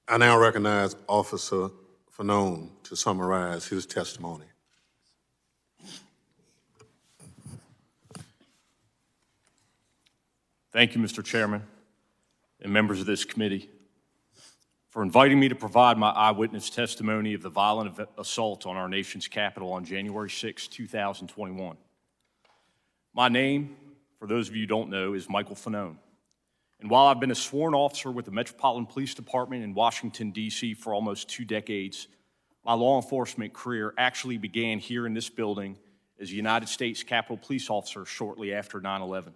I now recognize Officer Fanone to summarize his testimony. Thank you, Mr. Chairman, and members of this committee, for inviting me to provide my eyewitness testimony of the violent assault on our nation's Capitol on January 6, 2021. My name, for those of you who don't know, is Michael Fanone. And while I've been a sworn officer with the Metropolitan Police Department in Washington, D.C. for almost 2 decades, my law enforcement career actually began here in this building as a United States Capitol Police officer shortly after 9/11.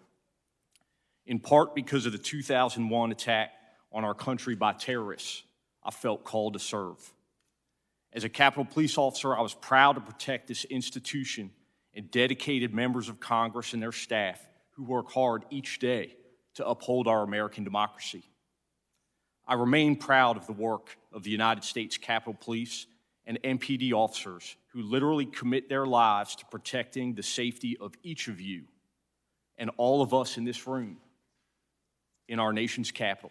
In part because of the 2001 attack on our country by terrorists, I felt called to serve. As a Capitol Police officer, I was proud to protect this institution and dedicated members of Congress and their staff who work hard each day to uphold our American democracy. I remain proud of the work of the United States Capitol Police and MPD officers who literally commit their lives to protecting the safety of each of you and all of us in this room in our nation's capital.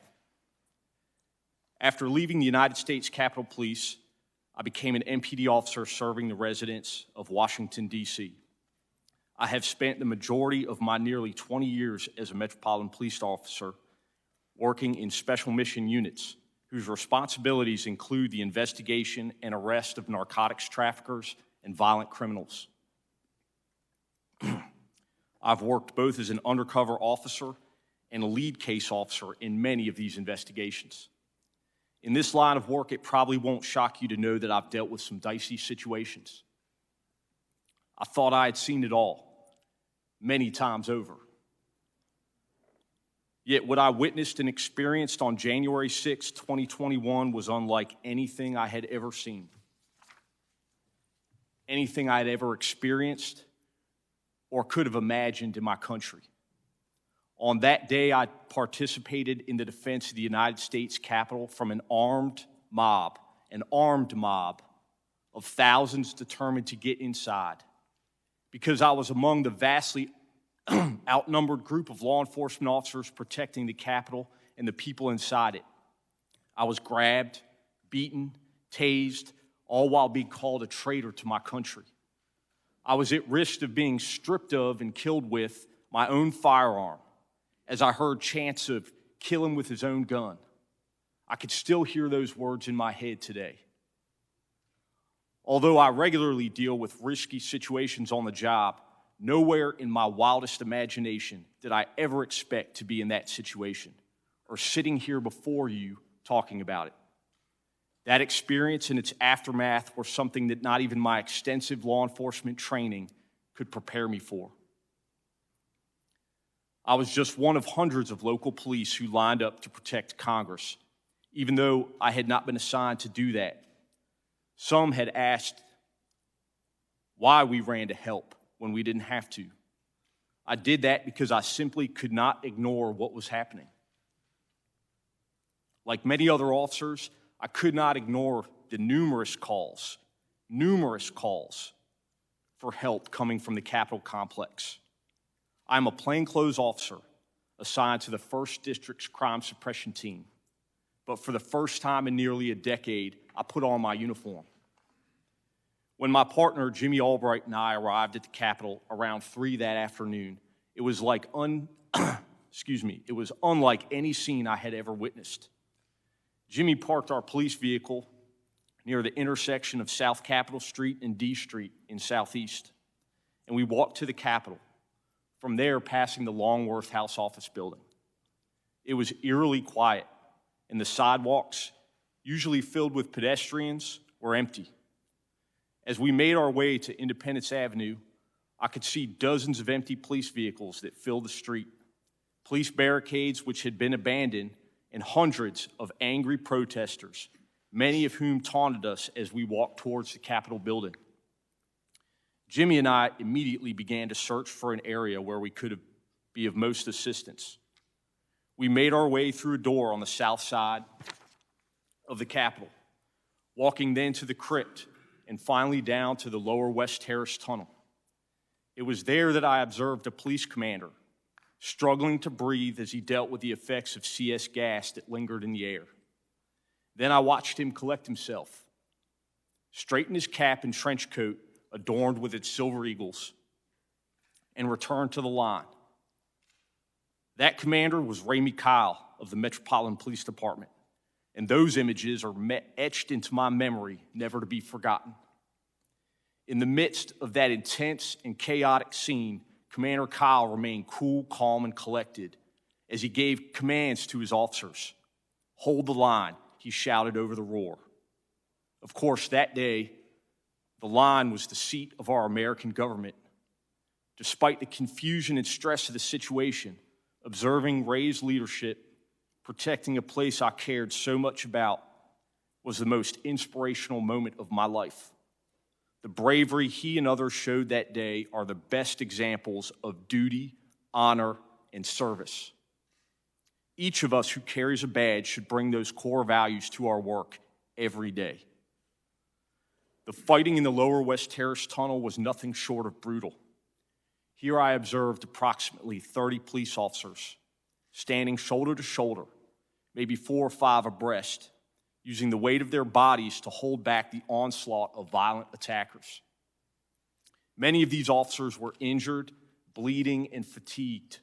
After leaving the United States Capitol Police, I became an MPD officer serving the residents of Washington, D.C. I have spent the majority of my nearly 20 years as a Metropolitan Police officer working in special mission units whose responsibilities include the investigation and arrest of narcotics traffickers and violent criminals. I've worked both as an undercover officer and a lead case officer in many of these investigations. In this line of work, it probably won't shock you to know that I've dealt with some dicey situations. I thought I had seen it all, many times over. Yet what I witnessed and experienced on January 6, 2021 was unlike anything I had ever seen, anything I had ever experienced or could have imagined in my country. On that day, I participated in the defense of the United States Capitol from an armed mob of thousands determined to get inside, because I was among the vastly outnumbered group of law enforcement officers protecting the Capitol and the people inside it. I was grabbed, beaten, tased, all while being called a traitor to my country. I was at risk of being stripped of and killed with my own firearm, as I heard chants of "kill him with his own gun." I could still hear those words in my head today. Although I regularly deal with risky situations on the job, nowhere in my wildest imagination did I ever expect to be in that situation or sitting here before you talking about it. That experience and its aftermath were something that not even my extensive law enforcement training could prepare me for. I was just one of hundreds of local police who lined up to protect Congress, even though I had not been assigned to do that. Some had asked why we ran to help when we didn't have to. I did that because I simply could not ignore what was happening. Like many other officers, I could not ignore the numerous calls for help coming from the Capitol complex. I'm a plainclothes officer assigned to the 1st District's crime suppression team. But for the first time in nearly a decade, I put on my uniform. When my partner, Jimmy Albright, and I arrived at the Capitol around 3 that afternoon, it was unlike any scene I had ever witnessed. Jimmy parked our police vehicle near the intersection of South Capitol Street and D Street in Southeast, and we walked to the Capitol, from there passing the Longworth House Office building. It was eerily quiet, and the sidewalks, usually filled with pedestrians, were empty. As we made our way to Independence Avenue, I could see dozens of empty police vehicles that filled the street, police barricades which had been abandoned, and hundreds of angry protesters, many of whom taunted us as we walked towards the Capitol building. Jimmy and I immediately began to search for an area where we could be of most assistance. We made our way through a door on the south side of the Capitol, walking then to the crypt and finally down to the lower West Terrace tunnel. It was there that I observed a police commander struggling to breathe as he dealt with the effects of CS gas that lingered in the air. Then I watched him collect himself, straighten his cap and trench coat adorned with its silver eagles, and return to the line. That commander was Ramey Kyle of the Metropolitan Police Department, and those images are etched into my memory, never to be forgotten. In the midst of that intense and chaotic scene, Commander Kyle remained cool, calm, and collected as he gave commands to his officers. "Hold the line," he shouted over the roar. Of course, that day, the line was the seat of our American government. Despite the confusion and stress of the situation, observing Ray's leadership, protecting a place I cared so much about, was the most inspirational moment of my life. The bravery he and others showed that day are the best examples of duty, honor, and service. Each of us who carries a badge should bring those core values to our work every day. The fighting in the Lower West Terrace Tunnel was nothing short of brutal. Here I observed approximately 30 police officers standing shoulder to shoulder, maybe 4 or 5 abreast, using the weight of their bodies to hold back the onslaught of violent attackers. Many of these officers were injured, bleeding, and fatigued,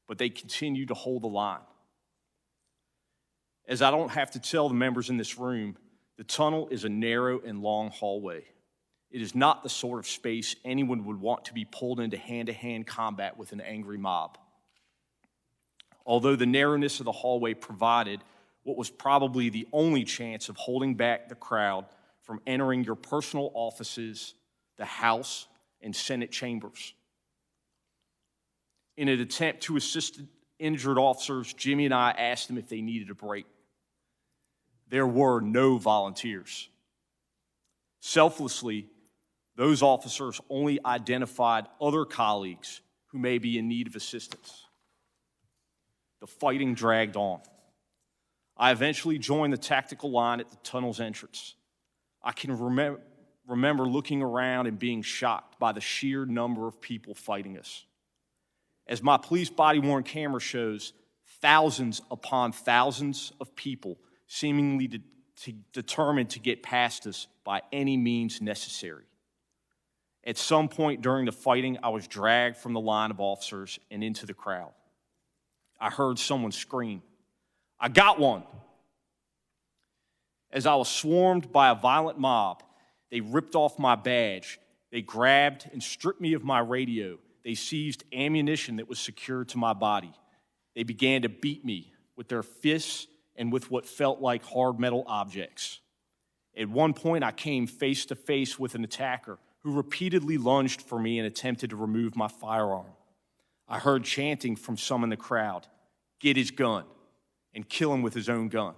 but they continued to hold the line. As I don't have to tell the members in this room, the tunnel is a narrow and long hallway. It is not the sort of space anyone would want to be pulled into hand-to-hand combat with an angry mob. Although the narrowness of the hallway provided what was probably the only chance of holding back the crowd from entering your personal offices, the House, and Senate chambers. In an attempt to assist injured officers, Jimmy and I asked them if they needed a break. There were no volunteers. Selflessly, those officers only identified other colleagues who may be in need of assistance. The fighting dragged on. I eventually joined the tactical line at the tunnel's entrance. I can remember looking around and being shocked by the sheer number of people fighting us. As my police body-worn camera shows, thousands upon thousands of people seemingly determined to get past us by any means necessary. At some point during the fighting, I was dragged from the line of officers and into the crowd. I heard someone scream, "I got one!" As I was swarmed by a violent mob, they ripped off my badge. They grabbed and stripped me of my radio. They seized ammunition that was secured to my body. They began to beat me with their fists and with what felt like hard metal objects. At one point, I came face to face with an attacker who repeatedly lunged for me and attempted to remove my firearm. I heard chanting from some in the crowd, "Get his gun," and "Kill him with his own gun."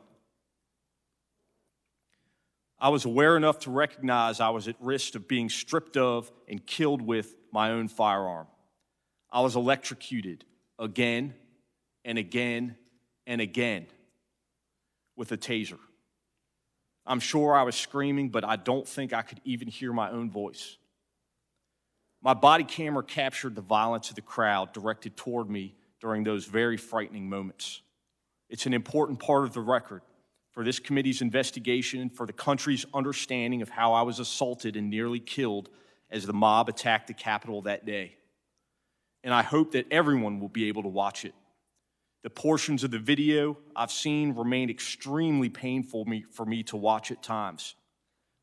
I was aware enough to recognize I was at risk of being stripped of and killed with my own firearm. I was electrocuted again and again and again with a taser. I'm sure I was screaming, but I don't think I could even hear my own voice. My body camera captured the violence of the crowd directed toward me during those very frightening moments. It's an important part of the record for this committee's investigation and for the country's understanding of how I was assaulted and nearly killed as the mob attacked the Capitol that day. And I hope that everyone will be able to watch it. The portions of the video I've seen remain extremely painful for me to watch at times,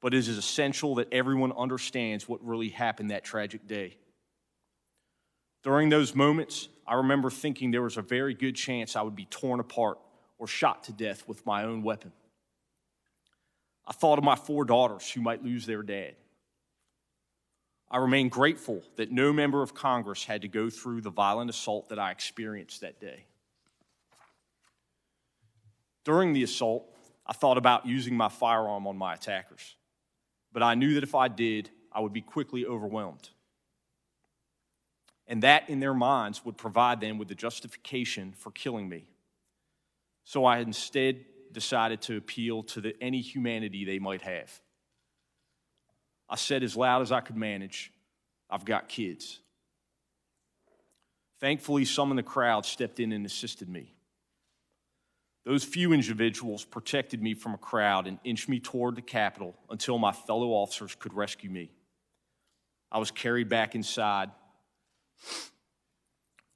but it is essential that everyone understands what really happened that tragic day. During those moments, I remember thinking there was a very good chance I would be torn apart or shot to death with my own weapon. I thought of my 4 daughters who might lose their dad. I remain grateful that no member of Congress had to go through the violent assault that I experienced that day. During the assault, I thought about using my firearm on my attackers, but I knew that if I did, I would be quickly overwhelmed. And that, in their minds, would provide them with the justification for killing me. So I instead decided to appeal to any humanity they might have. I said as loud as I could manage, "I've got kids." Thankfully, some in the crowd stepped in and assisted me. Those few individuals protected me from a crowd and inched me toward the Capitol until my fellow officers could rescue me. I was carried back inside.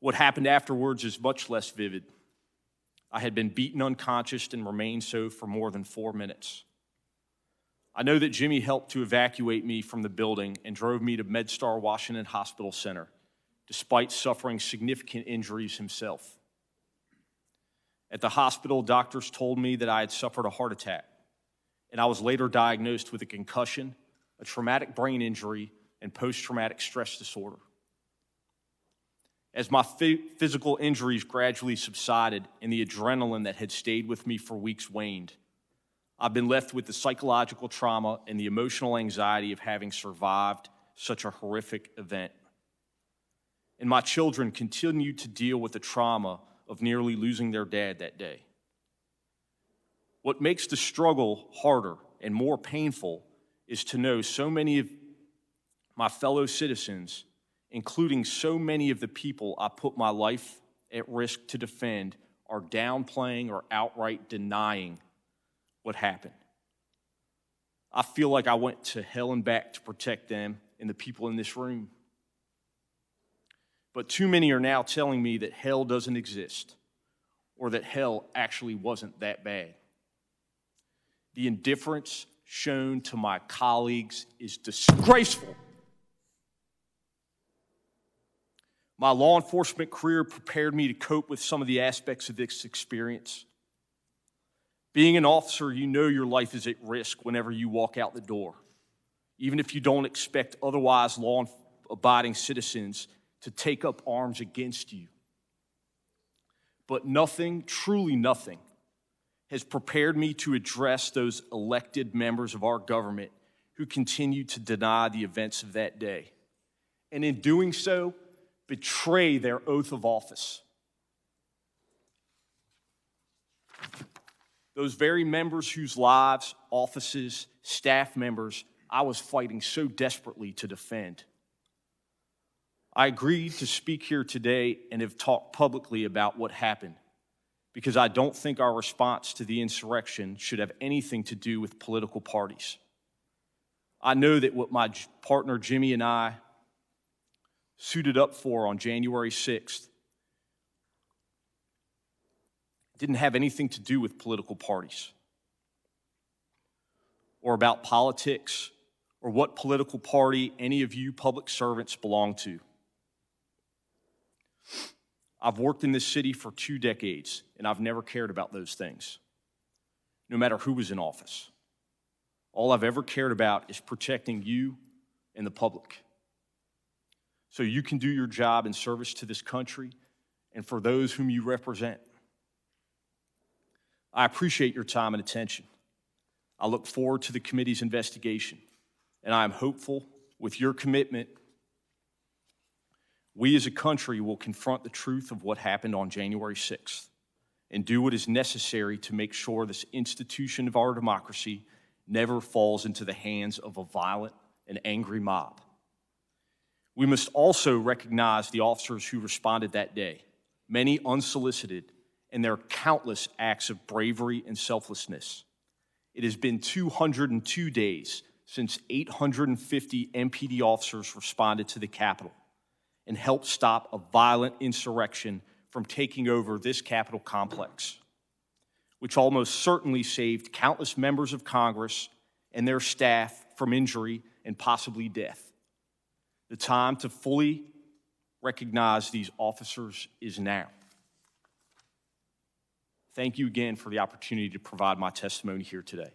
What happened afterwards is much less vivid. I had been beaten unconscious and remained so for more than 4 minutes. I know that Jimmy helped to evacuate me from the building and drove me to MedStar Washington Hospital Center, despite suffering significant injuries himself. At the hospital, doctors told me that I had suffered a heart attack, and I was later diagnosed with a concussion, a traumatic brain injury, and post-traumatic stress disorder. As my physical injuries gradually subsided and the adrenaline that had stayed with me for weeks waned, I've been left with the psychological trauma and the emotional anxiety of having survived such a horrific event. And my children continue to deal with the trauma of nearly losing their dad that day. What makes the struggle harder and more painful is to know so many of my fellow citizens, including so many of the people I put my life at risk to defend, are downplaying or outright denying what happened. I feel like I went to hell and back to protect them and the people in this room. But too many are now telling me that hell doesn't exist or that hell actually wasn't that bad. The indifference shown to my colleagues is disgraceful. My law enforcement career prepared me to cope with some of the aspects of this experience. Being an officer, you know your life is at risk whenever you walk out the door, even if you don't expect otherwise law-abiding citizens to take up arms against you. But nothing, truly nothing, has prepared me to address those elected members of our government who continue to deny the events of that day, and in doing so, betray their oath of office. Those very members whose lives, offices, staff members I was fighting so desperately to defend. I agreed to speak here today and have talked publicly about what happened because I don't think our response to the insurrection should have anything to do with political parties. I know that what my partner Jimmy and I suited up for on January 6th didn't have anything to do with political parties or about politics or what political party any of you public servants belong to. I've worked in this city for 2 decades, and I've never cared about those things, no matter who was in office. All I've ever cared about is protecting you and the public, so you can do your job in service to this country and for those whom you represent. I appreciate your time and attention. I look forward to the committee's investigation, and I am hopeful with your commitment, we as a country will confront the truth of what happened on January 6th and do what is necessary to make sure this institution of our democracy never falls into the hands of a violent and angry mob. We must also recognize the officers who responded that day, many unsolicited, and their countless acts of bravery and selflessness. It has been 202 days since 850 MPD officers responded to the Capitol and helped stop a violent insurrection from taking over this Capitol complex, which almost certainly saved countless members of Congress and their staff from injury and possibly death. The time to fully recognize these officers is now. Thank you again for the opportunity to provide my testimony here today.